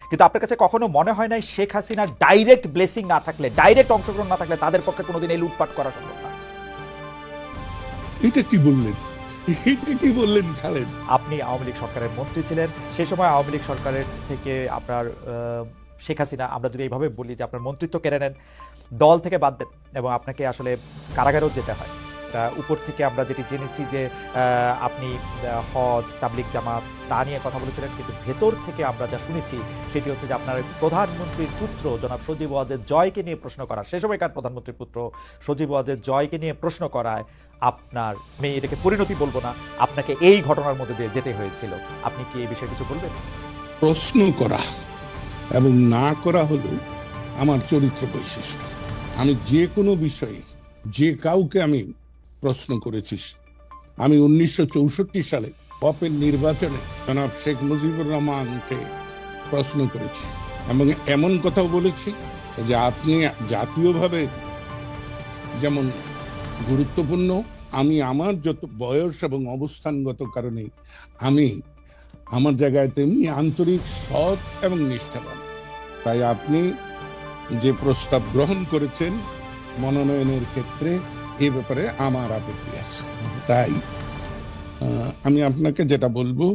কিন্তু আপনার কাছে কখনো মনে হয় নাই শেখ হাসিনার ডাইরেক্ট ব্লেসিং না থাকলে, ডাইরেক্ট অংশগ্রহণ না থাকলে তাদের পক্ষে কোনোদিন এই লুটপাট করা সম্ভব না? এটা কি বললেন, এটা কি বললেন খালেদ? আপনি আওয়ামী লীগ সরকারের মন্ত্রী ছিলেন, সেই সময় আওয়ামী লীগ সরকারের থেকে আপনার শেখ হাসিনা, আমরা যদি এইভাবে বলি যে আপনার মন্ত্রিত্ব কেড়ে নেন, দল থেকে বাদ দেন এবং আপনাকে আসলে কারাগারেও যেতে হয়। উপর থেকে আমরা যেটি জেনেছি যে আপনি হজ, তাবলিগ জামাত তা নিয়ে কথা বলেছিলেন, কিন্তু ভেতর থেকে আমরা যা শুনেছি সেটি হচ্ছে যে আপনার প্রধানমন্ত্রীর পুত্র জনাব সজীব ওয়াজেদ জয়কে নিয়ে প্রশ্ন করা, সে সময়কার প্রধানমন্ত্রীর পুত্র সজীব ওয়াজেদ জয়কে নিয়ে প্রশ্ন করায় আপনার, আমি এটাকে পরিণতি বলবো না, আপনাকে এই ঘটনার মধ্যে দিয়ে যেতে হয়েছিল। আপনি কি এই বিষয়ে কিছু বলবেন? প্রশ্ন করা এবং না করা হলো আমার চরিত্র বৈশিষ্ট্য। আমি যে কোনো বিষয়ে যে কাউকে আমি প্রশ্ন করেছি। আমি 1964 সালে অপের নির্বাচনে জনাব শেখ মুজিবুর রহমানকে প্রশ্ন করেছি এবং এমন কথাও বলেছি যে আপনি জাতীয়ভাবে যেমন গুরুত্বপূর্ণ, আমি আমার যত বয়স এবং অবস্থানগত কারণে আমি আমার জায়গায় তেমনি আন্তরিক, সৎ এবং নিষ্ঠাবান। তাই আপনি যে প্রস্তাব গ্রহণ করেছেন মনোনয়নের ক্ষেত্রে, এ ব্যাপারে আমার আপত্তি আছে। তাই আমি আপনাকে যেটা বলবো,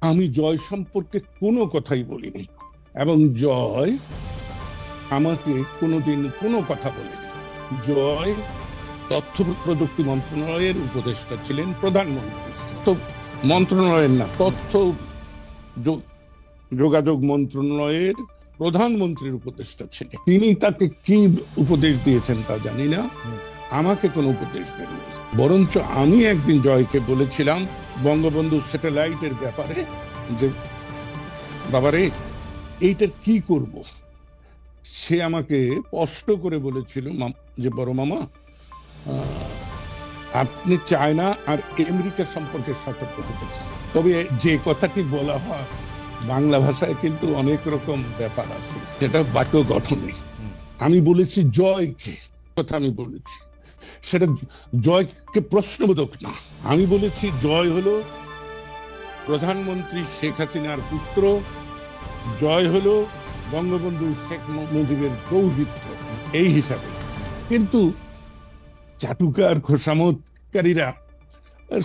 আমি জয় সম্পর্কে কোনো কথাই বলিনি এবং জয় আমাকে কোনোদিন কোনো কথা বলেনি। জয় তথ্য প্রযুক্তি মন্ত্রণালয়ের উপদেষ্টা ছিলেন, প্রধানমন্ত্রী তো মন্ত্রণালয়ের না, তথ্য যোগাযোগ মন্ত্রণালয়ের প্রধানমন্ত্রীর উপদেষ্টা ছিলেন। তিনি তাকে কি উপদেশ দিয়েছেন তা জানি না, আমাকে কোনো উপদেশ দেননি। বরঞ্চ আমি একদিন জয়কে বলেছিলাম বঙ্গবন্ধু স্যাটেলাইটের ব্যাপারে যে বাবারে এইটার কি করব। সে আমাকে স্পষ্ট করে বলেছিল যে বড় মামা, আপনি চায়না আর আমেরিকা সম্পর্কে সতর্ক হবেন। তবে যে কথাটি বলা হয় বাংলা ভাষায় কিন্তু অনেক রকম ব্যাপার আছে, যেটা বাক্য গঠনে। আমি বলেছি জয়কে, কথা আমি বলেছি সেটা জয়কে প্রশ্নবোধক না। আমি বলেছি জয় হলো প্রধানমন্ত্রী শেখ হাসিনার পুত্র, জয় হলো বঙ্গবন্ধু শেখ মুজিবের দৌহিত্র, এই হিসাবে। কিন্তু চাটুকার খোসামতকারীরা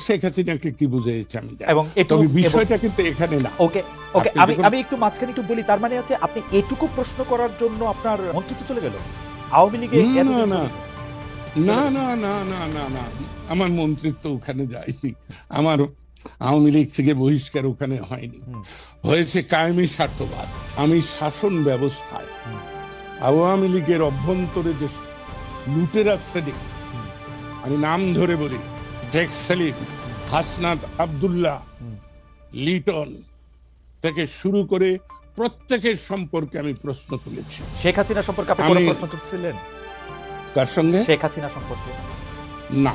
শেখ হাসিনাকে কি বুঝেছে আমি জানি, এবং তবে বিষয়টা কিন্তু এখানে না। ওকে ওকে, আমি একটু মাঝখানে একটু বলি। তার মানে আছে আপনি এটুকু প্রশ্ন করার জন্য আপনার মন্ত্রিত্ব চলে গেল আওয়ামী লীগে? না না না না না না না না, আমার মন্ত্রিত্ব ওখানে যায়নি, আমার আওয়ামী লীগ থেকে বহিষ্কার ওখানে হয়নি, হয়েছে কায়েমি স্বার্থবাদ। আমি শাসন ব্যবস্থায় আওয়ামী লীগের অভ্যন্তরে যে লুটেরা শ্রেণী, আমি নাম ধরে বলি, শেখ সেলিম, হাসনাত আব্দুল্লাহ, লিটন থেকে শুরু করে প্রত্যেকের সম্পর্কে আমি প্রশ্ন তুলেছি। শেখ হাসিনা সম্পর্কে আপনি কোনো প্রশ্ন তুলছিলেন? কার সঙ্গে? শেখ হাসিনা সম্পর্কে না,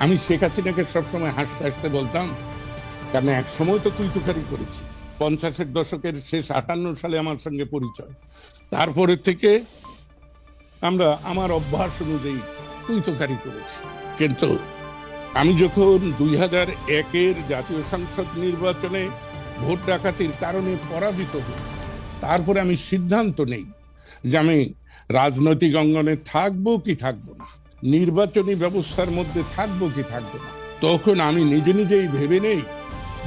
আমি শেখ হাসিনাকে সবসময় হাসতে হাসতে বলতাম, কারণ এক সময় তো তুই-তুকারি করেছি। 50-এর দশকের শেষ 58 সালে আমার সঙ্গে পরিচয়, তারপরে থেকে আমরা আমার অভ্যাস অনুযায়ী তুই-তুকারি করেছি। কিন্তু আমি যখন 2001-এর জাতীয় সংসদ নির্বাচনে ভোট ডাকাতির কারণে পরাজিত হই, তারপরে আমি সিদ্ধান্ত নেই যে আমি রাজনৈতিক অঙ্গনে থাকবো কি থাকবো না, নির্বাচনী ব্যবস্থার মধ্যে থাকবো কি থাকবো না। তখন আমি নিজে নিজেই ভেবে নেই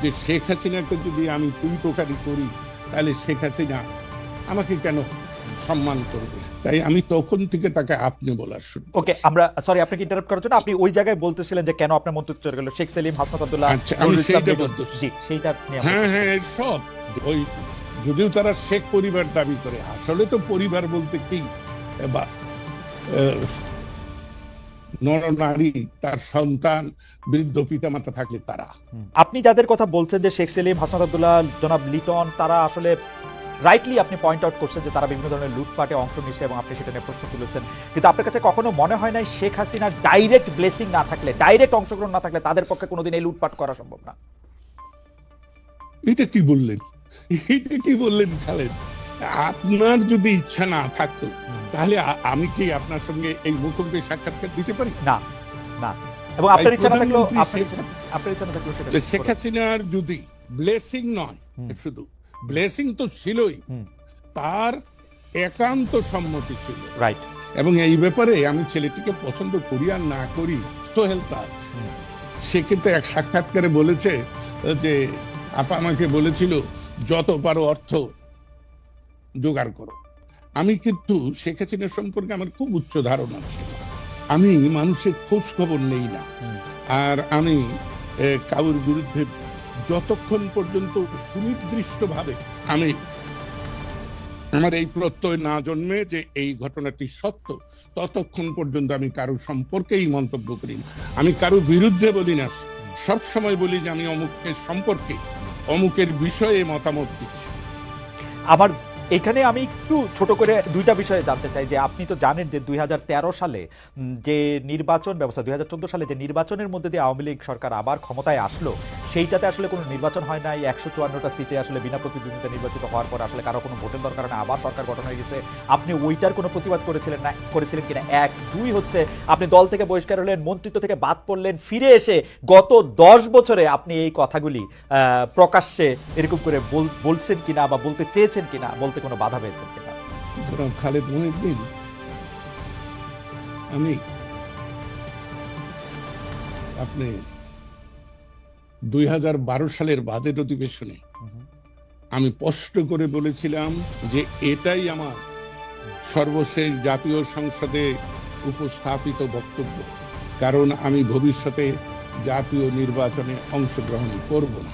যে শেখ হাসিনাকে যদি আমি তুই-তোকারি করি তাহলে শেখ হাসিনা আমাকে কেন সম্মান করবে। তাই আমি তখন থেকে তাকে আপনি বলার শুরু। ওকে, আমরা সরি আপনাকে ইন্টারাপ্ট করার জন্য। আপনি ওই জায়গায় বলতেছিলেন যে কেন আপনার মন্ত্রিত্ব চলে গেল শেখ সেলিম, হাসনাত আব্দুল্লাহ। আমি সেইটা বলতেছি। জি, সেইটা হ্যাঁ হ্যাঁ, সব ওই, যদিও তারা শেখ পরিবার দাবি করে, আসলে তো পরিবার বলতে কি নরনারী, তার সন্তান, বৃদ্ধ পিতামাতা থাকলে তারা। আপনি যাদের কথা বলছেন যে শেখ সেলিম, হাসনাত আব্দুল্লাহ, জনাব লিটন, তারা আসলে রাইটলি আপনি পয়েন্ট আউট করছেন যে তারা বিভিন্ন ধরনের লুটপাটে অংশ নিচ্ছে এবং আপনি সেটা নিয়ে প্রশ্ন তুলেছেন। কিন্তু আপনার কাছে কখনো মনে হয় নাই শেখ হাসিনার ডাইরেক্ট ব্লেসিং না থাকলে, ডাইরেক্ট অংশগ্রহণ না থাকলে তাদের পক্ষে কোনোদিন এই লুটপাট করা সম্ভব না? এটা কি বললেন, এটা কি বললেন খালেদ? আপনার যদি ইচ্ছা না থাকতো তাহলে আমি কি আপনার সঙ্গে এই মুখোমুখি সাক্ষাৎকার দিতে পারি? না না, এবং আপনার ইচ্ছা না থাকলেও, আপনার ইচ্ছা না থাকলেও সেটা শেখ হাসিনার যদি ব্লেসিং নয়, শুধু ব্লেসিং তো ছিলই, হুম। তার একান্ত সম্মতি ছিল। রাইট। এবং এই ব্যাপারে আমি ছেলেটিকে পছন্দ করি আর না করি সোহেল তাজ, সে কিন্তু এক সাক্ষাৎকারে বলেছে যে আপা আমাকে বলেছিল যত পারো অর্থ জোগাড় করো। আমি কিন্তু শেখ হাসিনা সম্পর্কে আমার খুব উচ্চ ধারণা ছিল। আমি মানুষের খোঁজ খবর নেই না, আর আমি কারোর বিরুদ্ধে যতক্ষণ পর্যন্ত সুনির্দিষ্টভাবে আমি আমার এই প্রত্যয় না জন্মে যে এই ঘটনাটি সত্য, ততক্ষণ পর্যন্ত আমি কারো সম্পর্কেই মন্তব্য করি না। আমি কারো বিরুদ্ধে বলি না, সব সময় বলি যে আমি অমুকের সম্পর্কে অমুকের বিষয়ে মতামত দিচ্ছি। আবার এখানে আমি একটু ছোট করে দুইটা বিষয়ে জানতে চাই যে আপনি তো জানেন যে 2013 সালে যে নির্বাচন ব্যবস্থা, 2014 সালে যে নির্বাচনের মধ্যে দিয়ে আওয়ামী লীগ সরকার আবার ক্ষমতায় আসলো, সেইটাতে আসলে কোনো নির্বাচন হয় নাই। 154টা সিটে আসলে বিনা প্রতিদ্বন্দ্বিতা নির্বাচিত হওয়ার পর আসলে কারো কোনো ভোটের দরকার না, আবার সরকার গঠন হয়ে গেছে। আপনি ওইটার কোনো প্রতিবাদ করেছিলেন কিনা? এক। দুই হচ্ছে আপনি দল থেকে বহিষ্কার হলেন, মন্ত্রিত্ব থেকে বাদ পড়লেন, ফিরে এসে গত 10 বছরে আপনি এই কথাগুলি প্রকাশ্যে এরকম করে বলছেন কিনা বা বলতে চেয়েছেন কিনা, বলতে কোনো বাধা পেয়েছেন কিনা? খালেদ মহিউদ্দিন, আমি আপনি 2012 সালের বাজেট অধিবেশনে আমি স্পষ্ট করে বলেছিলাম যে এটাই আমার সর্বশেষ জাতীয় সংসদে উপস্থাপিত বক্তব্য, কারণ আমি ভবিষ্যতে জাতীয় নির্বাচনে অংশগ্রহণ করব না।